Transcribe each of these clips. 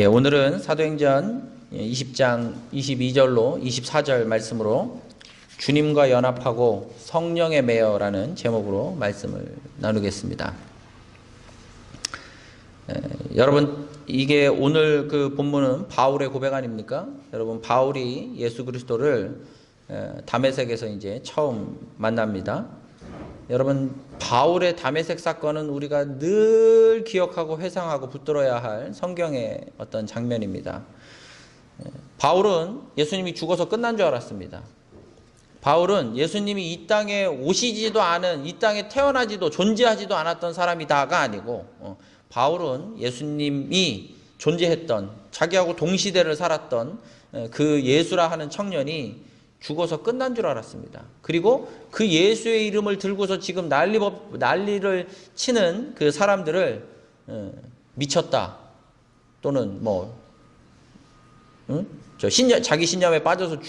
오늘은 사도행전 20장 22절로 24절 말씀으로 주님과 연합하고 성령에 매여라는 제목으로 말씀을 나누겠습니다. 여러분, 이게 오늘 그 본문은 바울의 고백 아닙니까? 여러분, 바울이 예수 그리스도를 다메섹에서 이제 처음 만납니다. 여러분, 바울의 다메섹 사건은 우리가 늘 기억하고 회상하고 붙들어야 할 성경의 어떤 장면입니다. 바울은 예수님이 죽어서 끝난 줄 알았습니다. 바울은 예수님이 이 땅에 오시지도 않은, 이 땅에 태어나지도 존재하지도 않았던 사람이다가 아니고, 바울은 예수님이 존재했던, 자기하고 동시대를 살았던 그 예수라 하는 청년이 죽어서 끝난 줄 알았습니다. 그리고 그 예수의 이름을 들고서 지금 난리를 치는 그 사람들을 미쳤다, 또는 자기 신념에 빠져서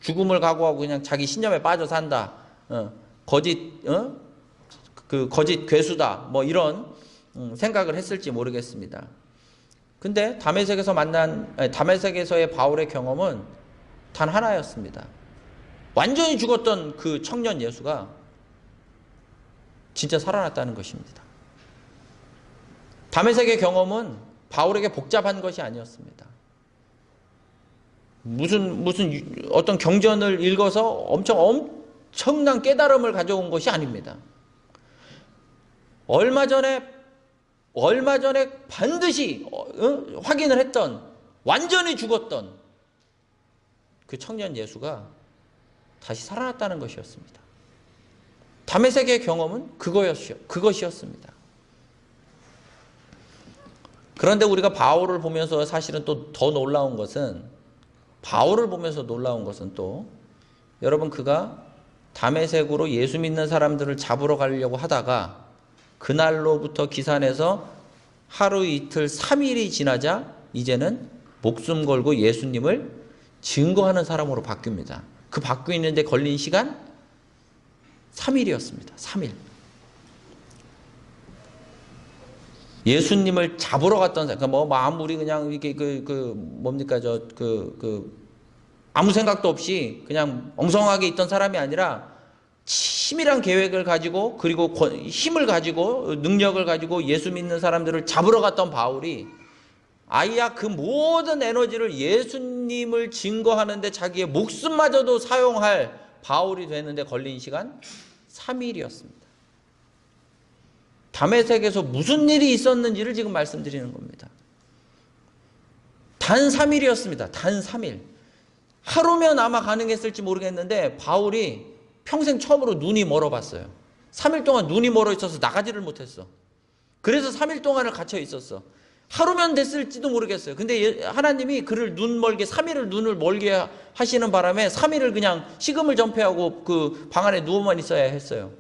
죽음을 각오하고 그냥 자기 신념에 빠져 산다, 거짓 괴수다, 이런 생각을 했을지 모르겠습니다. 근데 다메섹에서의 바울의 경험은 단 하나였습니다. 완전히 죽었던 그 청년 예수가 진짜 살아났다는 것입니다. 다메섹의 경험은 바울에게 복잡한 것이 아니었습니다. 무슨 어떤 경전을 읽어서 엄청난 깨달음을 가져온 것이 아닙니다. 얼마 전에 반드시 확인을 했던, 완전히 죽었던 그 청년 예수가 다시 살아났다는 것이었습니다. 다메섹의 경험은 그것이었습니다. 그런데 우리가 바울을 보면서 사실은 또 더 놀라운 것은, 여러분, 그가 다메섹으로 예수 믿는 사람들을 잡으러 가려고 하다가 그날로부터 기산해서 하루 이틀 3일이 지나자 이제는 목숨 걸고 예수님을 증거하는 사람으로 바뀝니다. 그 바뀌는데 걸린 시간 3일이었습니다. 3일. 예수님을 잡으러 갔던 사람, 아무리 그냥 이게 아무 생각도 없이 그냥 엉성하게 있던 사람이 아니라 치밀한 계획을 가지고, 그리고 힘을 가지고, 능력을 가지고 예수 믿는 사람들을 잡으러 갔던 바울이 아이야 그 모든 에너지를 예수님을 증거하는데 자기의 목숨마저도 사용할 바울이 되는데 걸린 시간 3일이었습니다. 다메섹에서 무슨 일이 있었는지를 지금 말씀드리는 겁니다. 단 3일이었습니다. 단 3일. 하루면 아마 가능했을지 모르겠는데 바울이 평생 처음으로 눈이 멀어봤어요. 3일 동안 눈이 멀어 있어서 나가지를 못했어. 그래서 3일 동안을 갇혀 있었어. 하루면 됐을지도 모르겠어요. 근데 하나님이 그를 3일을 눈을 멀게 하시는 바람에 3일을 그냥 식음을 전폐하고 그 방 안에 누워만 있어야 했어요.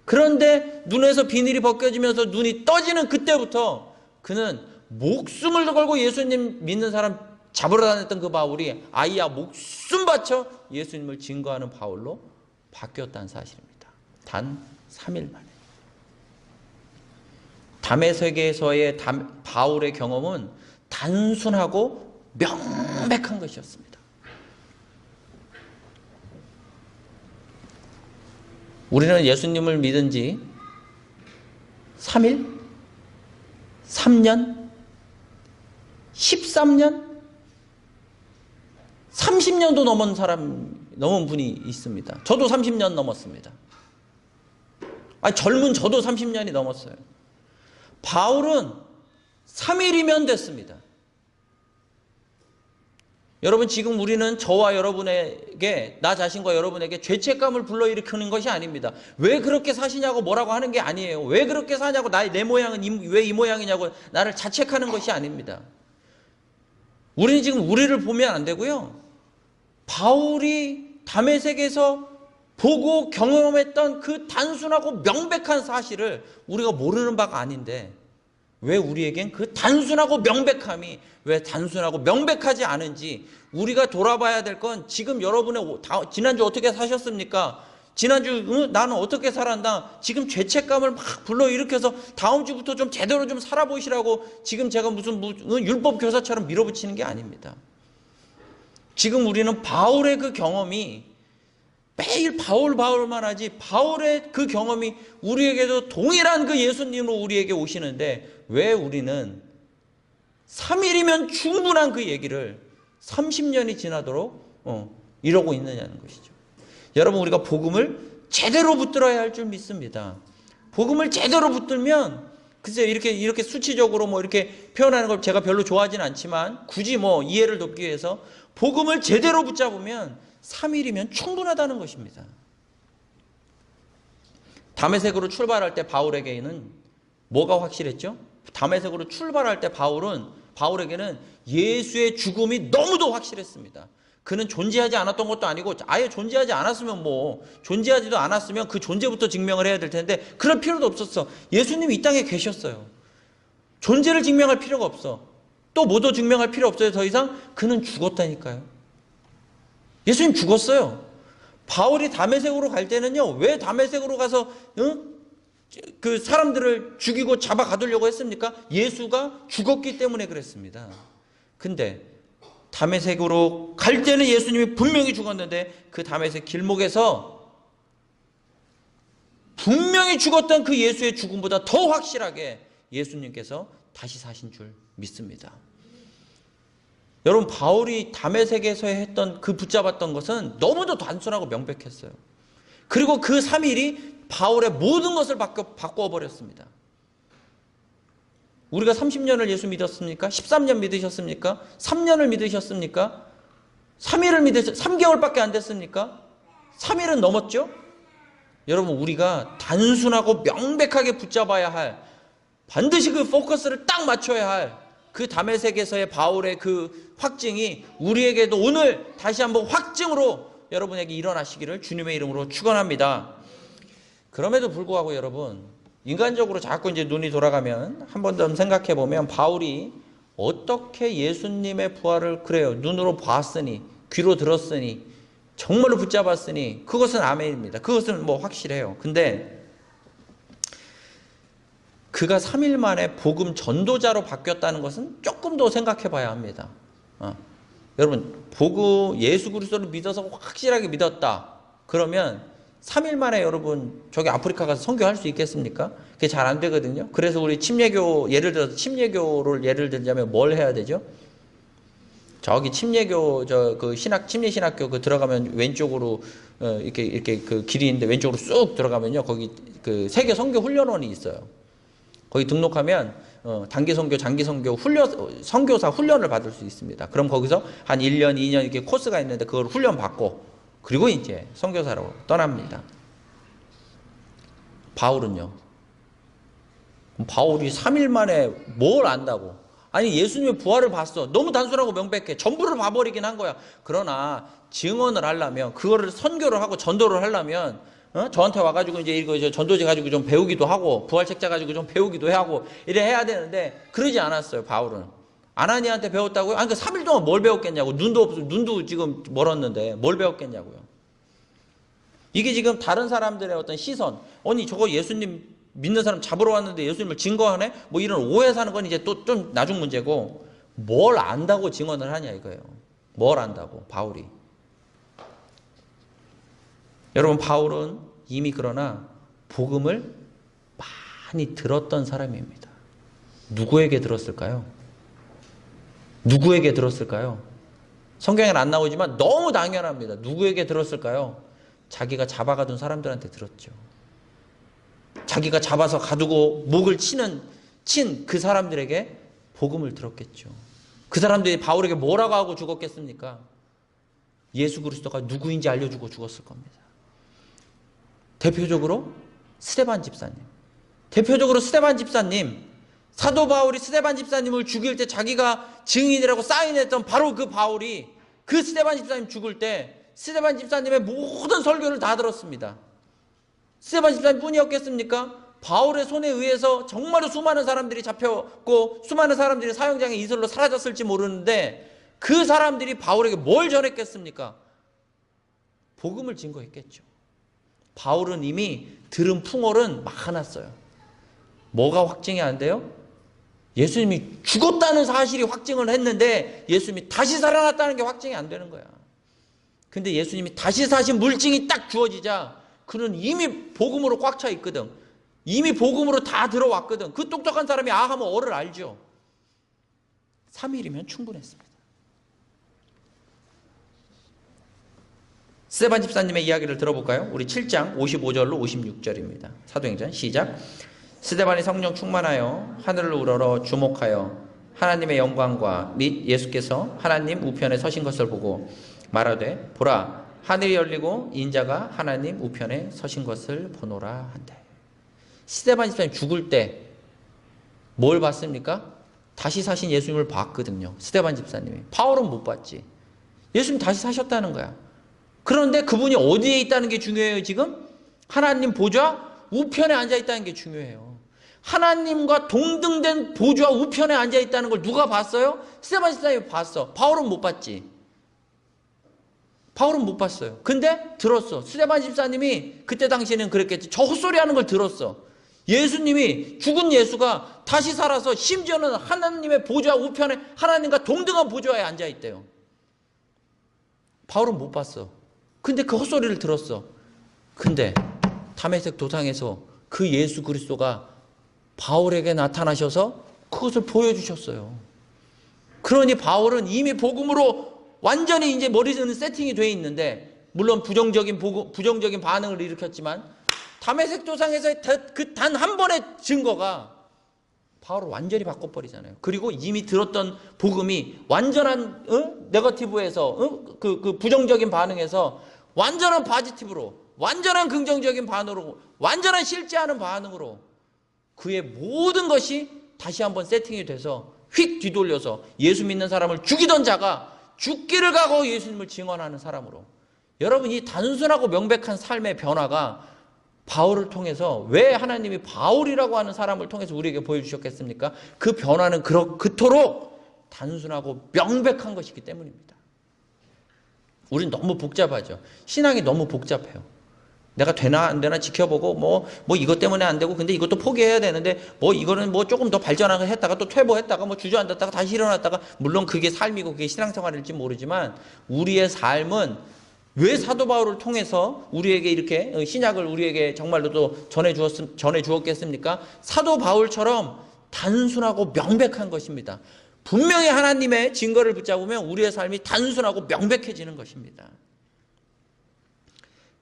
그런데 눈에서 비늘이 벗겨지면서 눈이 떠지는 그때부터 그는 목숨을 걸고 예수님 믿는 사람 잡으러 다녔던 그 바울이 아이야 목숨 바쳐 예수님을 증거하는 바울로 바뀌었다는 사실입니다. 단 3일 만에. 다메섹에서의 바울의 경험은 단순하고 명백한 것이었습니다. 우리는 예수님을 믿은 지 3일? 3년? 13년? 30년도 넘은 분이 있습니다. 저도 30년 넘었습니다. 젊은 저도 30년이 넘었어요. 바울은 3일이면 됐습니다. 여러분, 지금 우리는 저와 여러분에게, 나 자신과 여러분에게 죄책감을 불러일으키는 것이 아닙니다. 왜 그렇게 사시냐고 뭐라고 하는 게 아니에요. 왜 그렇게 사냐고, 내 모양은 왜 이 모양이냐고 나를 자책하는 것이 아닙니다. 우리는 지금 우리를 보면 안 되고요. 바울이 다메섹에서 보고 경험했던 그 단순하고 명백한 사실을 우리가 모르는 바가 아닌데, 왜 우리에겐 그 단순하고 명백함이 왜 단순하고 명백하지 않은지 우리가 돌아봐야 될 건, 지금 여러분의 지난주 어떻게 사셨습니까? 지난주 나는 어떻게 살았나? 지금 죄책감을 막 불러일으켜서 다음 주부터 좀 제대로 좀 살아보시라고 지금 제가 무슨 율법 교사처럼 밀어붙이는 게 아닙니다. 지금 우리는 바울의 그 경험이 매일 바울만 하지, 바울의 그 경험이 우리에게도 동일한 그 예수님으로 우리에게 오시는데 왜 우리는 3일이면 충분한 그 얘기를 30년이 지나도록 이러고 있느냐는 것이죠. 여러분, 우리가 복음을 제대로 붙들어야 할 줄 믿습니다. 복음을 제대로 붙들면, 글쎄요, 이렇게 수치적으로 이렇게 표현하는 걸 제가 별로 좋아하진 않지만, 굳이 이해를 돕기 위해서 복음을 제대로 붙잡으면 3일이면 충분하다는 것입니다. 다메섹으로 출발할 때 바울에게는 뭐가 확실했죠? 다메섹으로 출발할 때 바울에게는 예수의 죽음이 너무도 확실했습니다. 그는 존재하지 않았던 것도 아니고, 아예 존재하지 않았으면 존재하지도 않았으면 그 존재부터 증명을 해야 될 텐데 그럴 필요도 없었어. 예수님이 이 땅에 계셨어요. 존재를 증명할 필요가 없어. 또 뭐도 증명할 필요 없어요. 더 이상. 그는 죽었다니까요. 예수님 죽었어요. 바울이 다메섹으로 갈 때는요, 왜 다메섹으로 가서 그 사람들을 죽이고 잡아 가두려고 했습니까? 예수가 죽었기 때문에 그랬습니다. 근데 다메섹으로 갈 때는 예수님이 분명히 죽었는데 그 다메섹 길목에서 분명히 죽었던 그 예수의 죽음보다 더 확실하게 예수님께서 다시 사신 줄 믿습니다. 여러분, 바울이 다메섹에서 했던 그 붙잡았던 것은 너무도 단순하고 명백했어요. 그리고 그 3일이 바울의 모든 것을 바꾸어 버렸습니다. 우리가 30년을 예수 믿었습니까? 13년 믿으셨습니까? 3년을 믿으셨습니까? 3개월밖에 안 됐습니까? 3일은 넘었죠? 여러분, 우리가 단순하고 명백하게 붙잡아야 할, 반드시 그 포커스를 딱 맞춰야 할 그 다메섹에서의 바울의 그 확증이 우리에게도 오늘 다시 한번 확증으로 여러분에게 일어나시기를 주님의 이름으로 축원합니다. 그럼에도 불구하고 여러분, 인간적으로 자꾸 이제 눈이 돌아가면 한 번 더 생각해 보면 바울이 어떻게 예수님의 부활을 그래요. 눈으로 봤으니, 귀로 들었으니, 정말로 붙잡았으니 그것은 아멘입니다. 그것은 확실해요. 근데 그가 3일 만에 복음 전도자로 바뀌었다는 것은 조금 더 생각해 봐야 합니다. 여러분, 예수 그리스도를 믿어서 확실하게 믿었다. 그러면 3일 만에 여러분 저기 아프리카 가서 선교할 수 있겠습니까? 그게 잘 안 되거든요. 그래서 우리 침례교, 예를 들어서 침례교를 예를 들자면 뭘 해야 되죠? 저기 침례교 침례 신학교 들어가면 왼쪽으로 이렇게 그 길이 있는데 왼쪽으로 쑥 들어가면요, 거기 그 세계 선교 훈련원이 있어요. 거기 등록하면 단기 선교, 장기 선교 선교사 훈련을 받을 수 있습니다. 그럼 거기서 한 1년, 2년 이렇게 코스가 있는데 그걸 훈련 받고 그리고 이제 선교사로 떠납니다. 바울은요. 바울이 3일 만에 뭘 안다고? 아니, 예수님의 부활을 봤어. 너무 단순하고 명백해. 전부를 봐버리긴 한 거야. 그러나 증언을 하려면, 그거를 선교를 하고 전도를 하려면 저한테 와가지고 이제 이거 전도지 가지고 좀 배우기도 하고 부활책자 가지고 좀 배우기도 하고 이래 해야 되는데 그러지 않았어요. 바울은 아나니아한테 배웠다고요? 아니, 그 3일 동안 뭘 배웠겠냐고. 눈도 지금 멀었는데 뭘 배웠겠냐고요. 이게 지금 다른 사람들의 어떤 시선, 아니 저거 예수님 믿는 사람 잡으러 왔는데 예수님을 증거하네? 이런 오해 사는 건 이제 또 좀 나중 문제고, 뭘 안다고 증언을 하냐 이거예요. 뭘 안다고 바울이. 여러분, 바울은 이미 그러나 복음을 많이 들었던 사람입니다. 누구에게 들었을까요? 누구에게 들었을까요? 성경에는 안 나오지만 너무 당연합니다. 누구에게 들었을까요? 자기가 잡아가둔 사람들한테 들었죠. 자기가 잡아서 가두고 목을 친 그 사람들에게 복음을 들었겠죠. 그 사람들이 바울에게 뭐라고 하고 죽었겠습니까? 예수 그리스도가 누구인지 알려주고 죽었을 겁니다. 대표적으로 스데반 집사님. 사도 바울이 스데반 집사님을 죽일 때 자기가 증인이라고 사인했던 바로 그 바울이 그 스데반 집사님 죽을 때 스데반 집사님의 모든 설교를 다 들었습니다. 스데반 집사님 뿐이었겠습니까? 바울의 손에 의해서 정말로 수많은 사람들이 잡혔고 수많은 사람들이 사형장의 이슬로 사라졌을지 모르는데 그 사람들이 바울에게 뭘 전했겠습니까? 복음을 증거했겠죠. 바울은 이미 들은 풍월은 막 화났어요. 뭐가 확증이 안 돼요? 예수님이 죽었다는 사실이 확증을 했는데 예수님이 다시 살아났다는 게 확증이 안 되는 거야. 근데 예수님이 다시 사신 물증이 딱 주어지자 그는 이미 복음으로 꽉 차 있거든. 이미 복음으로 다 들어왔거든. 그 똑똑한 사람이 아 하면 어를 알죠. 3일이면 충분했습니다. 스데반 집사님의 이야기를 들어볼까요? 우리 7장 55절로 56절입니다. 사도행전 시작. 스데반이 성령 충만하여 하늘을 우러러 주목하여 하나님의 영광과 및 예수께서 하나님 우편에 서신 것을 보고 말하되 보라 하늘이 열리고 인자가 하나님 우편에 서신 것을 보노라 한대. 스데반 집사님 죽을 때 뭘 봤습니까? 다시 사신 예수님을 봤거든요. 스데반 집사님이. 바울은 못 봤지. 예수님 다시 사셨다는 거야. 그런데 그분이 어디에 있다는 게 중요해요. 지금 하나님 보좌 우편에 앉아 있다는 게 중요해요. 하나님과 동등된 보좌 우편에 앉아 있다는 걸 누가 봤어요? 스데반 집사님이 봤어. 바울은 못 봤지. 바울은 못 봤어요. 근데 들었어. 스데반 집사님이 그때 당시에는 그랬겠지. 저 헛소리 하는 걸 들었어. 예수님이 죽은 예수가 다시 살아서 심지어는 하나님의 보좌 우편에 하나님과 동등한 보좌에 앉아 있대요. 바울은 못 봤어. 근데 그 헛소리를 들었어. 근데 다메섹 도상에서 그 예수 그리스도가 바울에게 나타나셔서 그것을 보여주셨어요. 그러니 바울은 이미 복음으로 완전히 이제 머리는 세팅이 돼 있는데 물론 부정적인 반응을 일으켰지만 다메섹 도상에서의 그 단 한 번의 증거가 바울을 완전히 바꿔버리잖아요. 그리고 이미 들었던 복음이 완전한 네거티브에서 그 부정적인 반응에서 완전한 파지티브로 완전한 긍정적인 반응으로 완전한 실제하는 반응으로 그의 모든 것이 다시 한번 세팅이 돼서 휙 뒤돌려서 예수 믿는 사람을 죽이던 자가 죽기를 각오 예수님을 증언하는 사람으로. 여러분 이 단순하고 명백한 삶의 변화가 바울을 통해서 왜 하나님이 바울이라고 하는 사람을 통해서 우리에게 보여주셨겠습니까? 그 변화는 그토록 단순하고 명백한 것이기 때문입니다. 우린 너무 복잡하죠. 신앙이 너무 복잡해요. 내가 되나 안 되나 지켜보고 뭐 이것 때문에 안 되고 근데 이것도 포기해야 되는데 이거는 조금 더 발전하게 했다가 또 퇴보했다가 주저앉았다가 다시 일어났다가 물론 그게 삶이고 그게 신앙생활일지 모르지만 우리의 삶은 왜 사도 바울을 통해서 우리에게 이렇게 신약을 우리에게 정말로 또 전해 주었겠습니까? 사도 바울처럼 단순하고 명백한 것입니다. 분명히 하나님의 증거를 붙잡으면 우리의 삶이 단순하고 명백해지는 것입니다.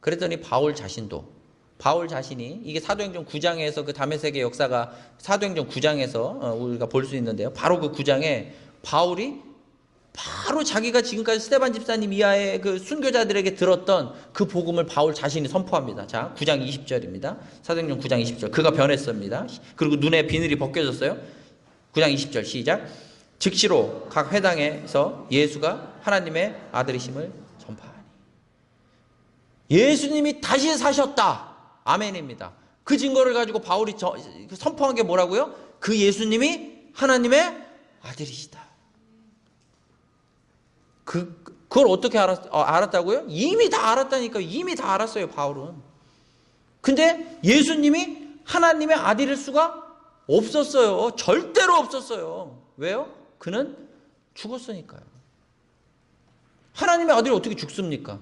그랬더니 바울 자신이 이게 사도행전 9장에서 그 다메섹의 역사가 사도행전 9장에서 우리가 볼 수 있는데요. 바로 그 9장에 바울이 바로 자기가 지금까지 스데반 집사님 이하의 그 순교자들에게 들었던 그 복음을 바울 자신이 선포합니다. 자, 9장 20절입니다. 사도행전 9장 20절. 그가 변했습니다. 그리고 눈에 비늘이 벗겨졌어요. 9장 20절 시작. 즉시로 각 회당에서 예수가 하나님의 아들이심을 전파하니. 예수님이 다시 사셨다. 아멘입니다. 그 증거를 가지고 바울이 선포한 게 뭐라고요? 그 예수님이 하나님의 아들이시다. 그걸 어떻게 알았다고요? 이미 다 알았다니까요. 이미 다 알았어요, 바울은. 근데 예수님이 하나님의 아들일 수가 없었어요. 절대로 없었어요. 왜요? 그는 죽었으니까요. 하나님의 아들이 어떻게 죽습니까?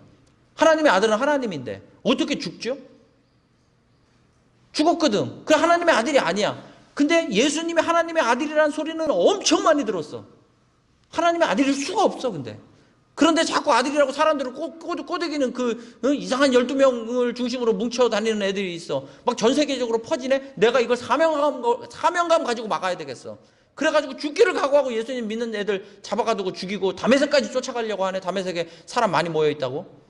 하나님의 아들은 하나님인데 어떻게 죽죠? 죽었거든. 그 하나님의 아들이 아니야. 근데 예수님이 하나님의 아들이라는 소리는 엄청 많이 들었어. 하나님의 아들일 수가 없어, 근데. 그런데 자꾸 아들이라고 사람들을 꼬드기는 그 이상한 12명을 중심으로 뭉쳐 다니는 애들이 있어. 막 전 세계적으로 퍼지네? 내가 이걸 사명감 가지고 막아야 되겠어. 그래가지고 죽기를 각오하고 예수님 믿는 애들 잡아가지고 죽이고 다메섹까지 쫓아가려고 하네. 다메섹에 사람 많이 모여있다고.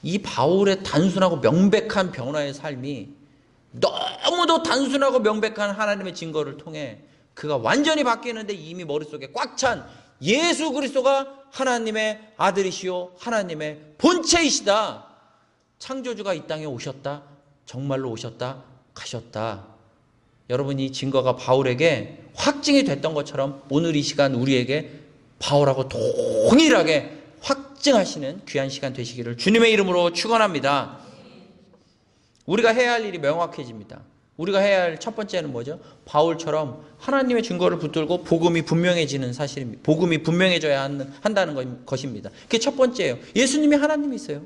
이 바울의 단순하고 명백한 변화의 삶이 너무도 단순하고 명백한 하나님의 증거를 통해 그가 완전히 바뀌는데 이미 머릿속에 꽉 찬 예수 그리스도가 하나님의 아들이시요 하나님의 본체이시다. 창조주가 이 땅에 오셨다. 정말로 오셨다. 가셨다. 여러분 이 증거가 바울에게 확증이 됐던 것처럼 오늘 이 시간 우리에게 바울하고 동일하게 확증하시는 귀한 시간 되시기를 주님의 이름으로 축원합니다. 우리가 해야 할 일이 명확해집니다. 우리가 해야 할 첫 번째는 뭐죠? 바울처럼 하나님의 증거를 붙들고 복음이 분명해지는 사실입니다. 복음이 분명해져야 한다는 것입니다. 그게 첫 번째예요. 예수님이 하나님이세요.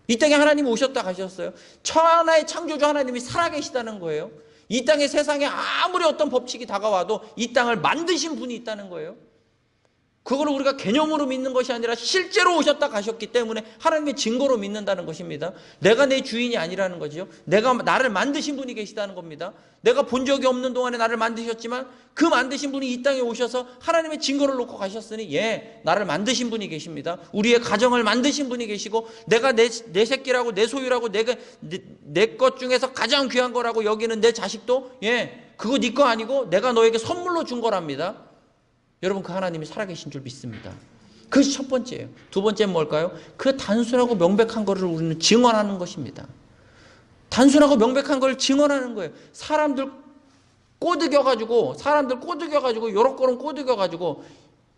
이 땅에 하나님이 오셨다 가셨어요. 천하의 창조주 하나님이 살아계시다는 거예요. 이 땅의 세상에 아무리 어떤 법칙이 다가와도 이 땅을 만드신 분이 있다는 거예요. 그걸 우리가 개념으로 믿는 것이 아니라 실제로 오셨다 가셨기 때문에 하나님의 증거로 믿는다는 것입니다. 내가 내 주인이 아니라는 거죠. 내가 나를 만드신 분이 계시다는 겁니다. 내가 본 적이 없는 동안에 나를 만드셨지만 그 만드신 분이 이 땅에 오셔서 하나님의 증거를 놓고 가셨으니 나를 만드신 분이 계십니다. 우리의 가정을 만드신 분이 계시고 내가 내 새끼라고 내 소유라고 내 것 중에서 가장 귀한 거라고 여기는 내 자식도 그거 네 거 아니고 내가 너에게 선물로 준 거랍니다. 여러분 그 하나님이 살아계신 줄 믿습니다. 그것이 첫 번째예요. 두 번째는 뭘까요? 그 단순하고 명백한 것을 우리는 증언하는 것입니다. 단순하고 명백한 걸 증언하는 거예요. 사람들 꼬드겨가지고 요렇게는 꼬드겨가지고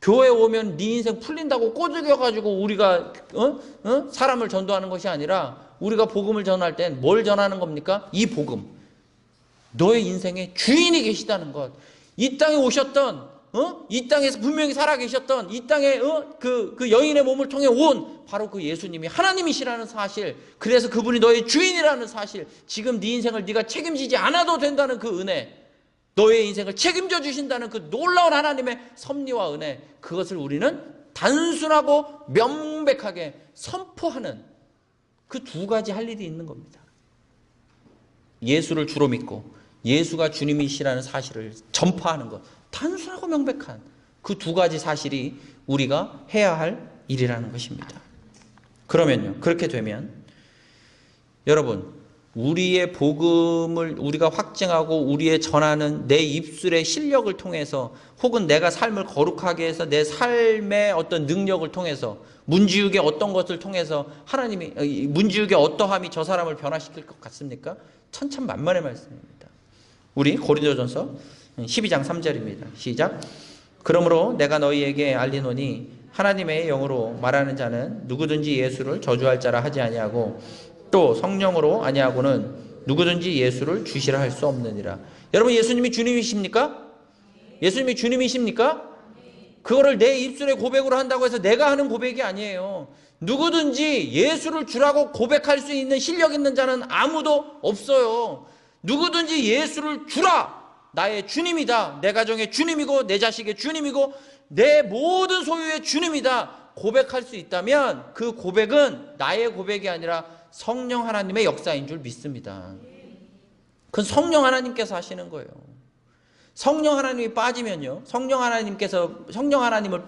교회 오면 네 인생 풀린다고 꼬드겨가지고 우리가 사람을 전도하는 것이 아니라 우리가 복음을 전할 땐 뭘 전하는 겁니까? 이 복음. 너의 인생에 주인이 계시다는 것. 이 땅에 오셨던 이 땅에서 분명히 살아계셨던 이 땅에 그 여인의 몸을 통해 온 바로 그 예수님이 하나님이시라는 사실, 그래서 그분이 너의 주인이라는 사실, 지금 네 인생을 네가 책임지지 않아도 된다는 그 은혜, 너의 인생을 책임져 주신다는 그 놀라운 하나님의 섭리와 은혜, 그것을 우리는 단순하고 명백하게 선포하는 그 두 가지 할 일이 있는 겁니다. 예수를 주로 믿고 예수가 주님이시라는 사실을 전파하는 것, 단순하고 명백한 그 두 가지 사실이 우리가 해야 할 일이라는 것입니다. 그러면요, 그렇게 되면 여러분, 우리의 복음을 우리가 확증하고 우리의 전하는 내 입술의 실력을 통해서 혹은 내가 삶을 거룩하게 해서 내 삶의 어떤 능력을 통해서 문지육의 어떤 것을 통해서 하나님이 문지육의 어떠함이 저 사람을 변화시킬 것 같습니까? 천천만만의 말씀입니다. 우리 고린도전서 12장 3절입니다. 시작. 그러므로 내가 너희에게 알리노니 하나님의 영으로 말하는 자는 누구든지 예수를 저주할 자라 하지 아니하고 또 성령으로 아니하고는 누구든지 예수를 주시라 할 수 없느니라. 여러분, 예수님이 주님이십니까? 예수님이 주님이십니까? 그거를 내 입술의 고백으로 한다고 해서 내가 하는 고백이 아니에요. 누구든지 예수를 주라고 고백할 수 있는 실력 있는 자는 아무도 없어요. 누구든지 예수를 주라. 나의 주님이다. 내 가정의 주님이고 내 자식의 주님이고 내 모든 소유의 주님이다. 고백할 수 있다면 그 고백은 나의 고백이 아니라 성령 하나님의 역사인 줄 믿습니다. 그건 성령 하나님께서 하시는 거예요. 성령 하나님이 빠지면요, 성령 하나님을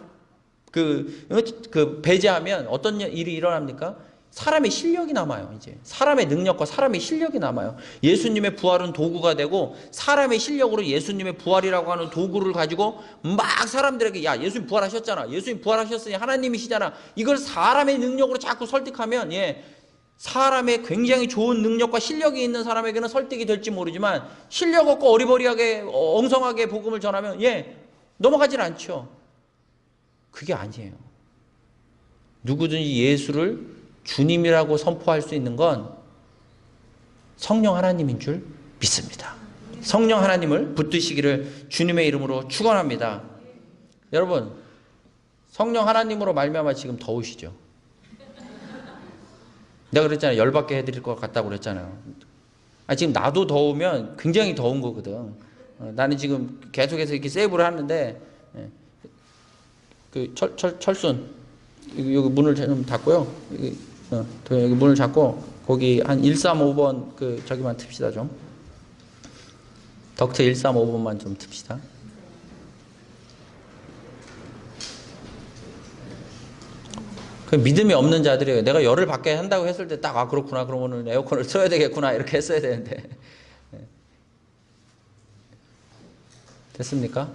배제하면 어떤 일이 일어납니까? 사람의 실력이 남아요. 이제 사람의 능력과 사람의 실력이 남아요. 예수님의 부활은 도구가 되고 사람의 실력으로 예수님의 부활이라고 하는 도구를 가지고 막 사람들에게 야, 예수님 부활하셨잖아, 예수님 부활하셨으니 하나님이시잖아, 이걸 사람의 능력으로 자꾸 설득하면 사람의 굉장히 좋은 능력과 실력이 있는 사람에게는 설득이 될지 모르지만 실력 없고 어리버리하게 엉성하게 복음을 전하면 넘어가질 않죠. 그게 아니에요. 누구든지 예수를 주님이라고 선포할 수 있는 건 성령 하나님인 줄 믿습니다. 성령 하나님을 붙드시기를 주님의 이름으로 축원합니다. 여러분, 성령 하나님으로 말미암아 지금 더우시죠? 내가 그랬잖아요. 열받게 해드릴 것 같다고 그랬잖아요. 지금 나도 더우면 굉장히 더운 거거든. 나는 지금 계속해서 이렇게 세이브를 하는데 그 철순 여기 문을 좀 닫고요. 여기 문을 닫고 거기 한 135번 저기만 틉시다 좀. 덕트 135번만 좀 틉시다. 그 믿음이 없는 자들이에요. 내가 열을 받게 한다고 했을 때 딱 그렇구나. 그러면 에어컨을 써야 되겠구나. 이렇게 했어야 되는데. 됐습니까?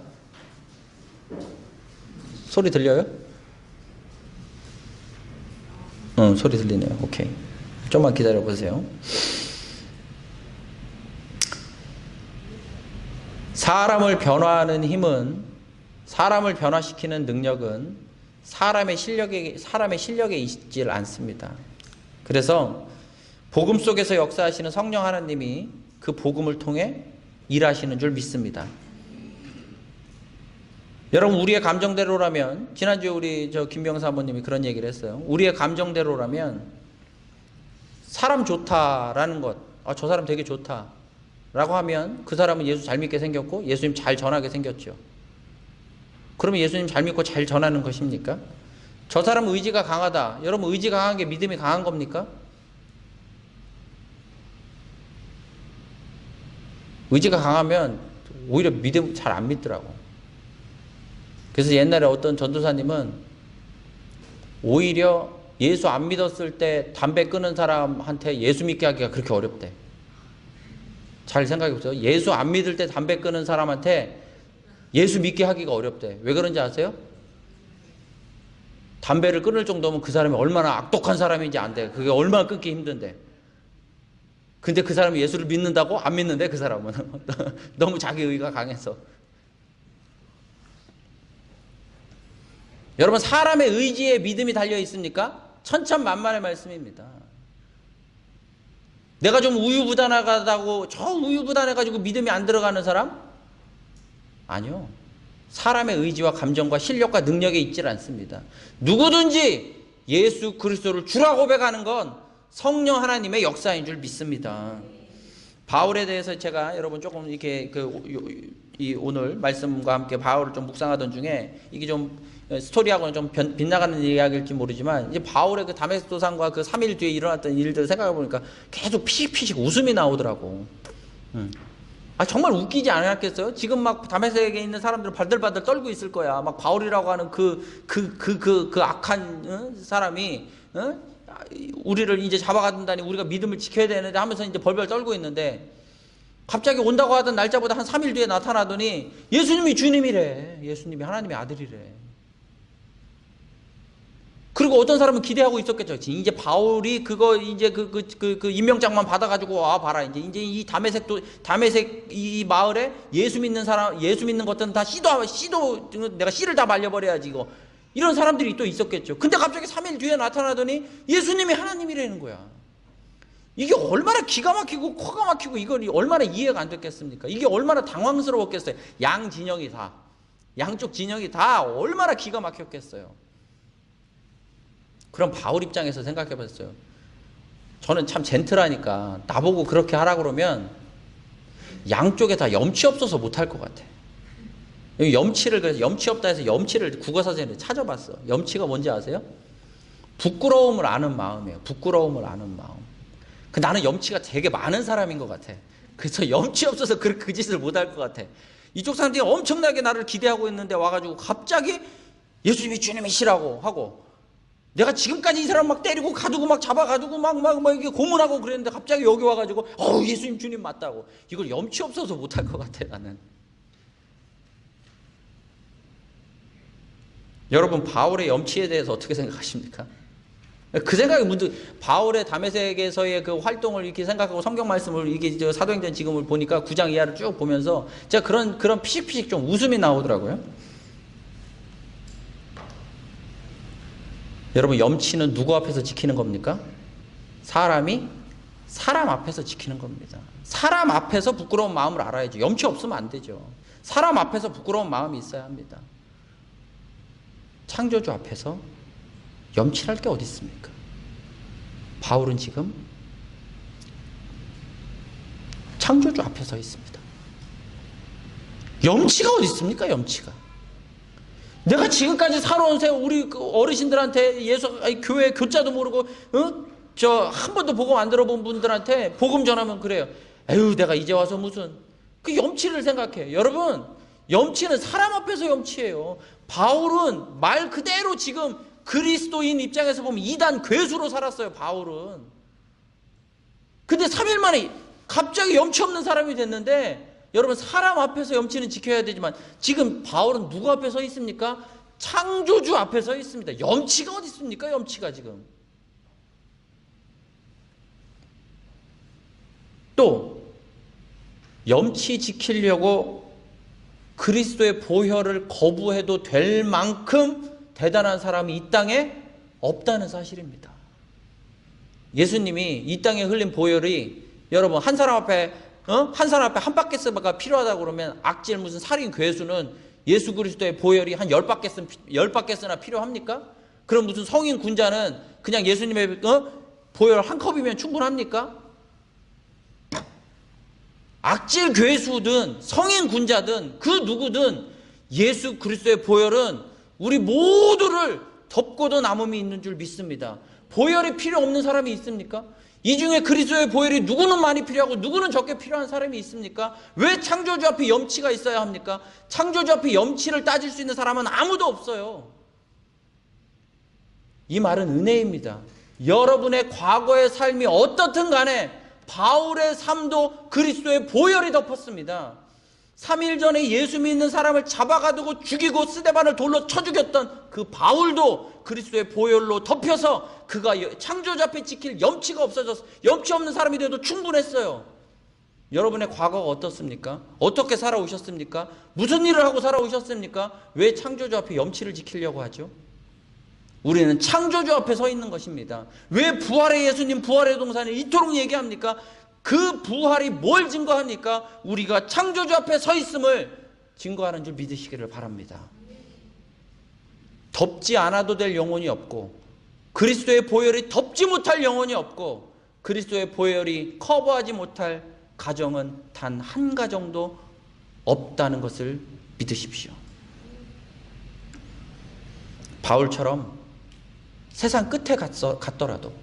소리 들려요? 소리 들리네요. 오케이. 좀만 기다려 보세요. 사람을 변화하는 힘은, 사람을 변화시키는 능력은 사람의 실력에 있질 않습니다. 그래서 복음 속에서 역사하시는 성령 하나님이 그 복음을 통해 일하시는 줄 믿습니다. 여러분, 우리의 감정대로라면, 지난주에 우리 김병사 사모님이 그런 얘기를 했어요. 우리의 감정대로라면 사람 좋다라는 것, 저 사람 되게 좋다 라고 하면 그 사람은 예수 잘 믿게 생겼고 예수님 잘 전하게 생겼죠. 그러면 예수님 잘 믿고 잘 전하는 것입니까? 저 사람은 의지가 강하다. 여러분, 의지 강한 게 믿음이 강한 겁니까? 의지가 강하면 오히려 믿음 잘 안 믿더라고. 그래서 옛날에 어떤 전도사님은 오히려 예수 안 믿었을 때 담배 끊은 사람한테 예수 믿게 하기가 그렇게 어렵대. 잘 생각해 보세요. 예수 안 믿을 때 담배 끊은 사람한테 예수 믿게 하기가 어렵대. 왜 그런지 아세요? 담배를 끊을 정도면 그 사람이 얼마나 악독한 사람인지 안 돼. 그게 얼마나 끊기 힘든데. 근데 그 사람이 예수를 믿는다고? 안 믿는데, 그 사람은. 너무 자기 의가 강해서. 여러분, 사람의 의지에 믿음이 달려 있습니까? 천천만만의 말씀입니다. 내가 좀 우유부단하다고 저 우유부단해가지고 믿음이 안 들어가는 사람? 아니요. 사람의 의지와 감정과 실력과 능력에 있질 않습니다. 누구든지 예수 그리스도를 주라 고백하는 건 성령 하나님의 역사인 줄 믿습니다. 바울에 대해서 제가 여러분 조금 이렇게 오늘 말씀과 함께 바울을 좀 묵상하던 중에 이게 좀 스토리하고는 좀 빗나가는 이야기일지 모르지만 이제 바울의 그 다메섹 도상과 그 3일 뒤에 일어났던 일들을 생각해 보니까 계속 피식피식 웃음이 나오더라고. 정말 웃기지 않았겠어요? 지금 막 다메섹에 있는 사람들은 발들발들 떨고 있을 거야. 막 바울이라고 하는 그 악한 사람이 우리를 이제 잡아간다니 우리가 믿음을 지켜야 되는데 하면서 이제 벌벌 떨고 있는데 갑자기 온다고 하던 날짜보다 한 3일 뒤에 나타나더니 예수님이 주님이래. 예수님이 하나님의 아들이래. 그리고 어떤 사람은 기대하고 있었겠죠. 이제 바울이 그거 이제 그 임명장만 받아가지고 와 봐라. 이제 이 다메섹 이 마을에 예수 믿는 사람, 예수 믿는 것들은 다 씨도 내가 씨를 다 말려버려야지 이거. 이런 사람들이 또 있었겠죠. 근데 갑자기 3일 뒤에 나타나더니 예수님이 하나님이라는 거야. 이게 얼마나 기가 막히고 코가 막히고 이건 얼마나 이해가 안 됐겠습니까? 이게 얼마나 당황스러웠겠어요. 양쪽 진영이 다 얼마나 기가 막혔겠어요. 그럼 바울 입장에서 생각해 봤어요. 저는 참 젠틀하니까 나보고 그렇게 하라 그러면 양쪽에 다 염치 없어서 못할 것 같아. 그래서 염치 없다 해서 염치를 국어사전에 찾아봤어. 염치가 뭔지 아세요? 부끄러움을 아는 마음이에요. 부끄러움을 아는 마음. 나는 염치가 되게 많은 사람인 것 같아. 그래서 염치 없어서 그 짓을 못할 것 같아. 이쪽 사람들이 엄청나게 나를 기대하고 있는데 와가지고 갑자기 예수님이 주님이시라고 하고 내가 지금까지 이 사람 막 때리고 가두고 막 잡아가지고 막 이렇게 고문하고 그랬는데 갑자기 여기 와가지고 예수님 주님 맞다고. 이걸 염치 없어서 못할 것 같아 나는. 여러분, 바울의 염치에 대해서 어떻게 생각하십니까? 그 생각이 문득 바울의 다메섹에서의 그 활동을 이렇게 생각하고 성경 말씀을 이게 사도행전 지금을 보니까 9장 이하를 쭉 보면서 제가 그런 피식피식 좀 웃음이 나오더라고요. 여러분, 염치는 누구 앞에서 지키는 겁니까? 사람 앞에서 지키는 겁니다. 사람 앞에서 부끄러운 마음을 알아야죠. 염치 없으면 안 되죠. 사람 앞에서 부끄러운 마음이 있어야 합니다. 창조주 앞에서 염치랄 게 어디 있습니까? 바울은 지금 창조주 앞에 서 있습니다. 염치가 어디 있습니까? 염치가. 내가 지금까지 살아온 세월 우리 어르신들한테 교회 교자도 모르고 한 번도 복음 안 들어본 분들한테 복음 전하면 그래요. 에휴, 내가 이제 와서 무슨 그 염치를 생각해. 여러분, 염치는 사람 앞에서 염치예요. 바울은 말 그대로 지금 그리스도인 입장에서 보면 이단 괴수로 살았어요. 바울은. 근데 3일 만에 갑자기 염치 없는 사람이 됐는데, 여러분, 사람 앞에서 염치는 지켜야 되지만 지금 바울은 누구 앞에 서 있습니까? 창조주 앞에 서 있습니다. 염치가 어디 있습니까? 염치가 지금. 또 염치 지키려고 그리스도의 보혈을 거부해도 될 만큼 대단한 사람이 이 땅에 없다는 사실입니다. 예수님이 이 땅에 흘린 보혈이 여러분 한 사람 앞에 한 바켓스가 필요하다고 그러면 악질 무슨 살인 괴수는 예수 그리스도의 보혈이 한 10바켓스나 필요합니까? 그럼 무슨 성인 군자는 그냥 예수님의 보혈 한 컵이면 충분합니까? 악질 괴수든 성인 군자든 그 누구든 예수 그리스도의 보혈은 우리 모두를 덮고도 남음이 있는 줄 믿습니다. 보혈이 필요 없는 사람이 있습니까? 이 중에 그리스도의 보혈이 누구는 많이 필요하고 누구는 적게 필요한 사람이 있습니까? 왜 창조주 앞에 염치가 있어야 합니까? 창조주 앞에 염치를 따질 수 있는 사람은 아무도 없어요. 이 말은 은혜입니다. 여러분의 과거의 삶이 어떻든 간에 바울의 삶도 그리스도의 보혈이 덮었습니다. 3일 전에 예수 믿는 사람을 잡아가두고 죽이고 스데반을 돌로 쳐 죽였던 그 바울도 그리스도의 보혈로 덮여서 그가 창조주 앞에 지킬 염치가 없어져서 염치 없는 사람이 돼도 충분했어요. 여러분의 과거가 어떻습니까? 어떻게 살아오셨습니까? 무슨 일을 하고 살아오셨습니까? 왜 창조주 앞에 염치를 지키려고 하죠? 우리는 창조주 앞에 서 있는 것입니다. 왜 부활의 예수님, 부활의 동산을 이토록 얘기합니까? 그 부활이 뭘 증거합니까? 우리가 창조주 앞에 서 있음을 증거하는 줄 믿으시기를 바랍니다. 덮지 않아도 될 영혼이 없고 그리스도의 보혈이 덮지 못할 영혼이 없고 그리스도의 보혈이 커버하지 못할 가정은 단 한 가정도 없다는 것을 믿으십시오. 바울처럼 세상 끝에 갔더라도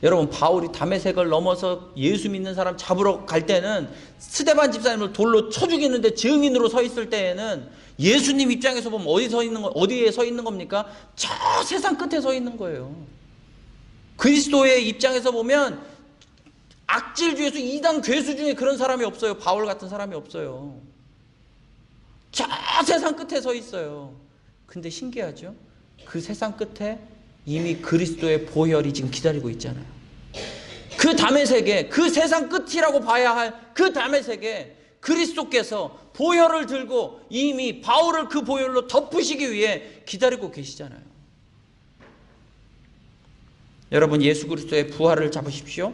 여러분 바울이 다메섹을 넘어서 예수 믿는 사람 잡으러 갈 때는 스데반 집사님을 돌로 쳐 죽이는데 증인으로 서 있을 때에는 예수님 입장에서 보면 어디에 서 있는 겁니까? 저 세상 끝에 서 있는 거예요. 그리스도의 입장에서 보면 악질주에서 이단 괴수 중에 그런 사람이 없어요. 바울 같은 사람이 없어요. 저 세상 끝에 서 있어요. 근데 신기하죠? 그 세상 끝에 이미 그리스도의 보혈이 지금 기다리고 있잖아요. 그 다메섹에, 그 세상 끝이라고 봐야 할 그 다메섹에 그리스도께서 보혈을 들고 이미 바울을 그 보혈로 덮으시기 위해 기다리고 계시잖아요. 여러분 예수 그리스도의 부활을 잡으십시오.